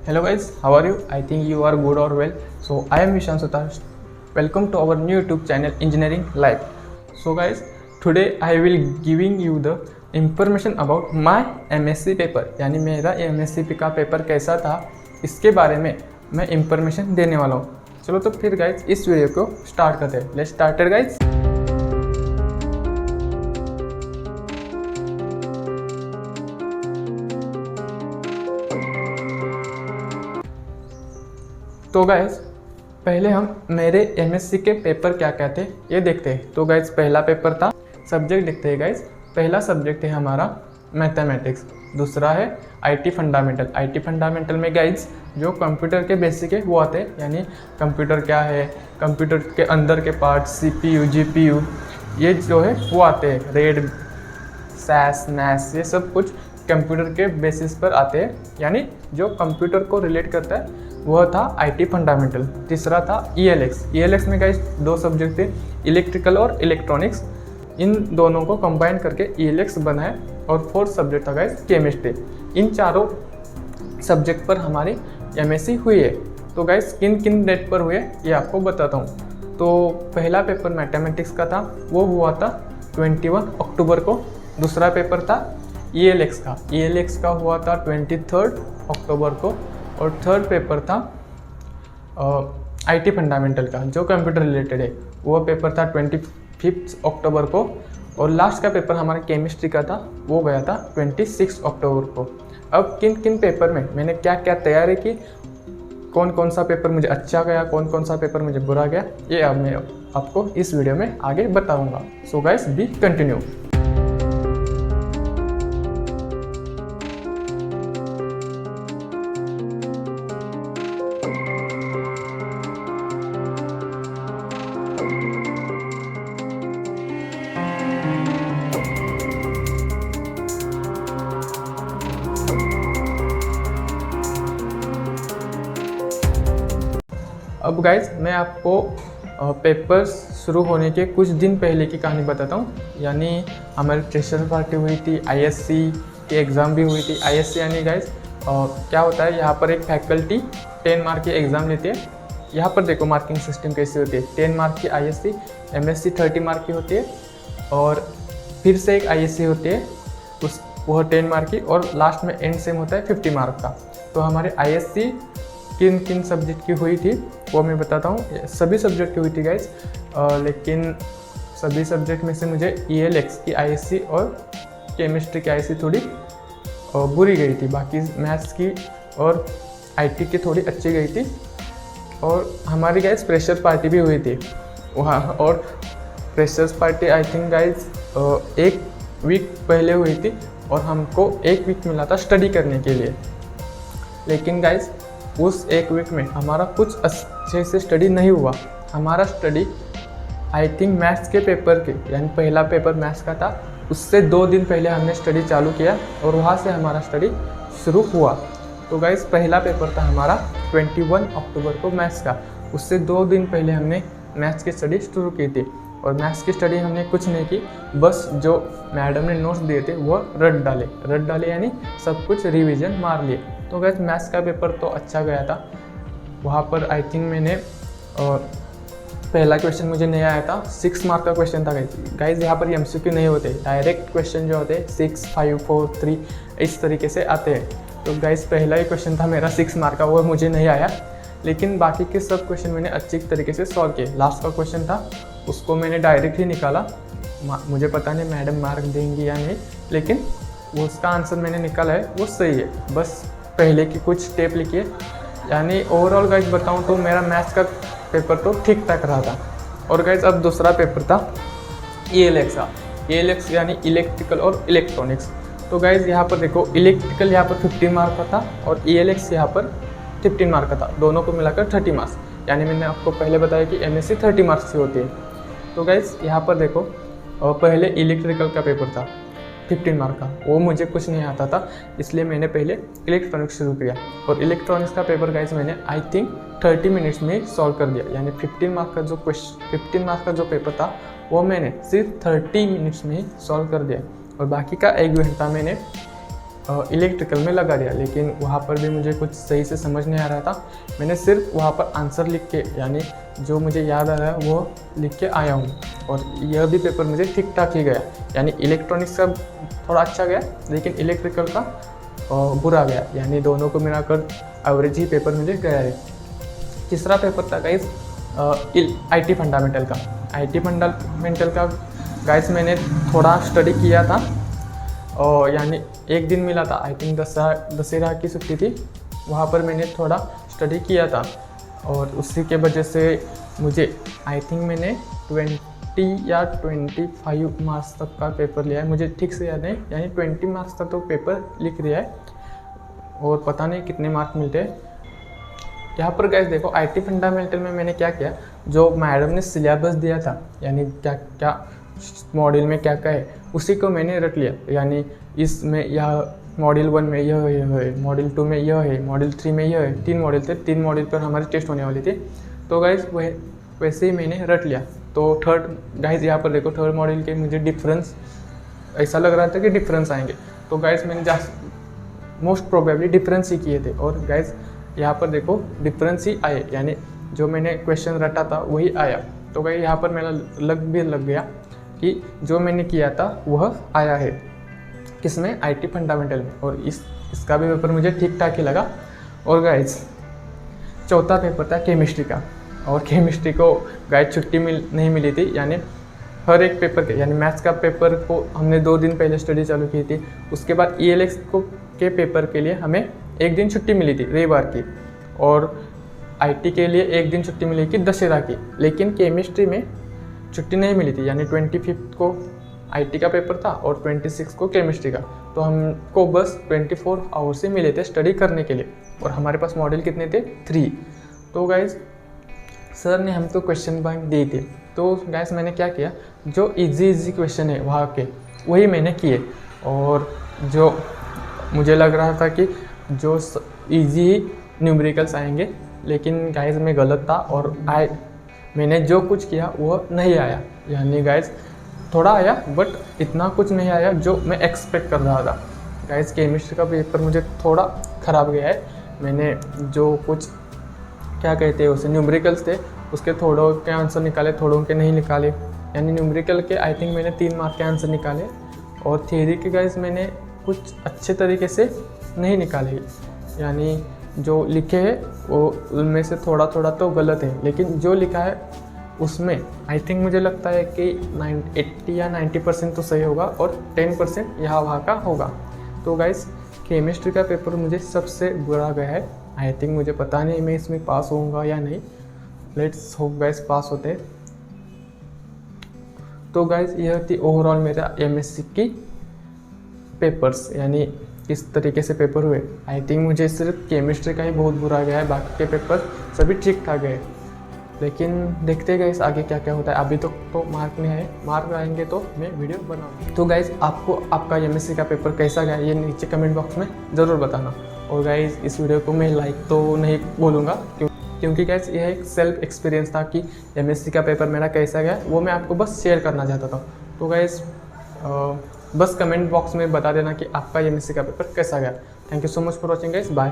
Hello guys, how are you? I think you are good or well. So I am Vishan Sutar. Welcome to our new YouTube channel Engineering Life. So guys, today I will giving you the information about my MSc paper. यानी मेरा MSc का paper कैसा था इसके बारे में मैं information देने वाला हूँ. चलो तो फिर गाइज इस वीडियो को स्टार्ट करते हैं. Let's start guys. तो गाइज पहले हम मेरे MSc के पेपर क्या क्या थे ये देखते हैं. तो गाइज पहला पेपर था सब्जेक्ट लिखते हैं गाइज. पहला सब्जेक्ट है हमारा मैथमेटिक्स, दूसरा है IT फंडामेंटल. IT फंडामेंटल में गाइज जो कंप्यूटर के बेसिक है वो आते हैं, यानी कंप्यूटर क्या है, कंप्यूटर के अंदर के पार्ट CPU GPU ये जो है वो आते हैं. रेड SAS NAS ये सब कुछ कंप्यूटर के बेसिस पर आते हैं, यानी जो कंप्यूटर को रिलेट करता है वह था IT फंडामेंटल. तीसरा था ELX में गाइस दो सब्जेक्ट थे, इलेक्ट्रिकल और इलेक्ट्रॉनिक्स. इन दोनों को कंबाइन करके ELX बना है. और फोर्थ सब्जेक्ट था गाइस केमिस्ट्री. इन चारों सब्जेक्ट पर हमारी MSc हुई है. तो गाइस किन किन डेट पर हुए ये आपको बताता हूँ. तो पहला पेपर मैथमेटिक्स का था वो हुआ था 21 अक्टूबर को. दूसरा पेपर था ELX का हुआ था 23 अक्टूबर को. और थर्ड पेपर था IT फंडामेंटल का जो कंप्यूटर रिलेटेड है, वो पेपर था 25 अक्टूबर को. और लास्ट का पेपर हमारा केमिस्ट्री का था वो गया था 26 अक्टूबर को. अब किन किन पेपर में मैंने क्या क्या तैयारी की, कौन कौन सा पेपर मुझे अच्छा गया, कौन कौन सा पेपर मुझे बुरा गया, ये अब मैं आपको इस वीडियो में आगे बताऊँगा. So guys B continue. अब गाइज मैं आपको पेपर्स शुरू होने के कुछ दिन पहले की कहानी बताता हूँ. यानी हमारी फ्रेशर पार्टी हुई थी, ISC की एग्ज़ाम भी हुई थी. ISC यानी गाइज क्या होता है, यहाँ पर एक फैकल्टी 10 मार्क की एग्ज़ाम लेती है. यहाँ पर देखो मार्किंग सिस्टम कैसे होती है. 10 मार्क की ISC, MSc 30 मार्क की होती है. और फिर से एक ISC होती है वह 10 मार्क की. और लास्ट में एंड सेम होता है 50 मार्क का. तो हमारे ISC किन किन सब्जेक्ट की हुई थी वो मैं बताता हूँ. सभी सब्जेक्ट की हुई थी गाइज, लेकिन सभी सब्जेक्ट में से मुझे ELX की ISC और केमिस्ट्री की ISC थोड़ी बुरी गई थी. बाकी मैथ्स की और IT की थोड़ी अच्छी गई थी. और हमारी गाइज फ्रेशर पार्टी भी हुई थी वहाँ. और freshers party I think guys एक वीक पहले हुई थी और हमको एक वीक मिला था स्टडी करने के लिए. लेकिन गाइज उस एक वीक में हमारा कुछ अच्छे से स्टडी नहीं हुआ. हमारा स्टडी आई थिंक मैथ्स के पेपर के, यानी पहला पेपर मैथ्स का था, उससे 2 दिन पहले हमने स्टडी चालू किया और वहाँ से हमारा स्टडी शुरू हुआ. तो गाइस पहला पेपर था हमारा 21 अक्टूबर को मैथ्स का. उससे 2 दिन पहले हमने मैथ्स की स्टडी शुरू की थी. और मैथ्स की स्टडी हमने कुछ नहीं की, बस जो मैडम ने नोट्स दिए थे वो रट डाले यानी सब कुछ रिवीजन मार लिए. तो गाइस मैथ्स का पेपर तो अच्छा गया था. वहाँ पर आई थिंक मैंने पहला क्वेश्चन मुझे नहीं आया था. 6 मार्क का क्वेश्चन था गाइस. यहाँ पर MCQ नहीं होते, डायरेक्ट क्वेश्चन जो होते हैं 6, 5, 4, 3 इस तरीके से आते हैं. तो गाइस पहला ही क्वेश्चन था मेरा 6 मार्क का, वो मुझे नहीं आया. लेकिन बाकी के सब क्वेश्चन मैंने अच्छी तरीके से सॉल्व किए. लास्ट का क्वेश्चन था उसको मैंने डायरेक्ट ही निकाला. मुझे पता नहीं मैडम मार्क देंगी या नहीं, लेकिन वो उसका आंसर मैंने निकाला है वो सही है. बस पहले की कुछ स्टेप लिखिए. यानी ओवरऑल गाइज बताऊं तो मेरा मैथ्स का पेपर तो ठीक ठाक रहा था. और गाइज अब दूसरा पेपर था ELX का. ELX यानी इलेक्ट्रिकल और इलेक्ट्रॉनिक्स. तो गाइज यहाँ पर देखो इलेक्ट्रिकल यहाँ पर 15 मार्क का था और ELX यहाँ पर 15 मार्क का था. दोनों को मिलाकर 30 मार्क्स. यानी मैंने आपको पहले बताया कि MSc 30 मार्क्स की होती है. तो गाइज यहाँ पर देखो पहले इलेक्ट्रिकल का पेपर था 15 मार्क का, वो मुझे कुछ नहीं आता था, इसलिए मैंने पहले इलेक्ट्रॉनिक्स शुरू किया. और इलेक्ट्रॉनिक्स का पेपर गाइज मैंने आई थिंक 30 मिनट्स में सॉल्व कर दिया. यानी 15 मार्क का जो पेपर था वो मैंने सिर्फ 30 मिनट्स में ही सॉल्व कर दिया. और बाकी का 1 घंटा मैंने इलेक्ट्रिकल में लगा दिया, लेकिन वहाँ पर भी मुझे कुछ सही से समझ नहीं आ रहा था। मैंने सिर्फ वहाँ पर आंसर लिख के, यानी जो मुझे याद आ रहा है वो लिख के आया हूँ, और यह भी पेपर मुझे ठीक ठाक ही गया। यानी इलेक्ट्रॉनिक्स का थोड़ा अच्छा गया, लेकिन इलेक्ट्रिकल का बुरा गया, यानी दोनों को मिलाकर एवरेज ही पेपर मुझे गया है। तीसरा पेपर था गाइस IT फंडामेंटल का। IT फंडामेंटल का गाइस मैंने थोड़ा स्टडी किया था, और यानी एक दिन मिला था, आई थिंक दशहरा की छुट्टी थी, वहाँ पर मैंने थोड़ा स्टडी किया था, और उसी के वजह से मुझे आई थिंक मैंने 20 या 25 मार्क्स तक का पेपर लिया है, मुझे ठीक से याद नहीं, यानी 20 मार्क्स तक तो पेपर लिख लिया है, और पता नहीं कितने मार्क्स मिलते हैं। यहाँ पर गाइस देखो, IT फंडामेंटल में मैंने क्या किया, जो मैडम ने सिलेबस दिया था, यानी क्या क्या मॉड्यूल में क्या क्या है, उसी को मैंने रट लिया। यानी इसमें यह मॉड्यूल 1 में यह है, मॉड्यूल 2 में यह है, मॉड्यूल 3 में यह है। 3 मॉड्यूल थे, 3 मॉड्यूल पर हमारे टेस्ट होने वाली थी, तो गाइस वह वैसे ही मैंने रट लिया। तो थर्ड गाइस यहाँ पर देखो, थर्ड मॉड्यूल के मुझे डिफरेंस ऐसा लग रहा था कि डिफरेंस आएंगे, तो गाइस मैंने मोस्ट प्रोबेबली डिफरेंस ही किए थे, और गाइस यहाँ पर देखो डिफरेंस ही आए, यानी जो मैंने क्वेश्चन रटा था वही आया। तो गाइस यहाँ पर मेरा लग गया कि जो मैंने किया था वह आया है, किसमें, IT फंडामेंटल में, और इसका भी पेपर मुझे ठीक ठाक ही लगा। और गाइस चौथा पेपर था केमिस्ट्री का, और केमिस्ट्री को गाइस छुट्टी नहीं मिली थी, यानी हर एक पेपर के, यानी मैथ्स का पेपर को हमने 2 दिन पहले स्टडी चालू की थी, उसके बाद ELX के पेपर के लिए हमें एक दिन छुट्टी मिली थी रविवार की, और IT के लिए एक दिन छुट्टी मिली थी दशहरा की, लेकिन केमिस्ट्री में छुट्टी नहीं मिली थी, यानी 25 को IT का पेपर था और 26 को केमिस्ट्री का, तो हमको बस 24 आवर्स से मिले थे स्टडी करने के लिए, और हमारे पास मॉड्यूल कितने थे, 3। तो गाइज सर ने हमको क्वेश्चन बैंक दी थी, तो गाइज मैंने क्या किया, जो इजी क्वेश्चन है वहाँ के वही मैंने किए, और जो मुझे लग रहा था कि जो इजी न्यूमेरिकल्स आएंगे, लेकिन गाइज मैं गलत था, और मैंने जो कुछ किया वो नहीं आया, यानी गाइज थोड़ा आया बट इतना कुछ नहीं आया जो मैं एक्सपेक्ट कर रहा था। गाइज केमिस्ट्री का पेपर मुझे थोड़ा ख़राब गया है, मैंने जो कुछ क्या कहते हैं उसे न्यूमेरिकल्स थे उसके थोड़ों के आंसर निकाले, थोड़ों के नहीं निकाले, यानी न्यूमेरिकल के आई थिंक मैंने 3 मार्क के आंसर निकाले, और थियरी के गाइज मैंने कुछ अच्छे तरीके से नहीं निकाले, यानी जो लिखे हैं वो उनमें से थोड़ा थोड़ा तो गलत है, लेकिन जो लिखा है उसमें आई थिंक मुझे लगता है कि 80 या 90% तो सही होगा, और 10% यहाँ वहाँ का होगा। तो गाइस केमिस्ट्री का पेपर मुझे सबसे बुरा गया है, आई थिंक मुझे पता नहीं मैं इसमें पास होऊंगा या नहीं, लेट्स होप गाइस पास होते। तो गाइस यह थी ओवरऑल मेरा MSc की पेपर्स, यानी किस तरीके से पेपर हुए। आई थिंक मुझे सिर्फ केमिस्ट्री का ही बहुत बुरा गया है, बाकी के पेपर सभी ठीक ठाक गए, लेकिन देखते गए आगे क्या क्या होता है। अभी तो मार्क नहीं आए, मार्क आएंगे तो मैं वीडियो बनाऊंगा। तो गाइज़ आपको आपका MSc का पेपर कैसा गया ये नीचे कमेंट बॉक्स में ज़रूर बताना, और गाइज़ इस वीडियो को मैं लाइक तो नहीं बोलूँगा, क्योंकि गाइज़ यह एक सेल्फ एक्सपीरियंस था कि MSc का पेपर मेरा कैसा गया, वो मैं आपको बस शेयर करना चाहता था। तो गाइज़ बस कमेंट बॉक्स में बता देना कि आपका MSc का पेपर कैसा गया। Thank you so much for watching guys, bye.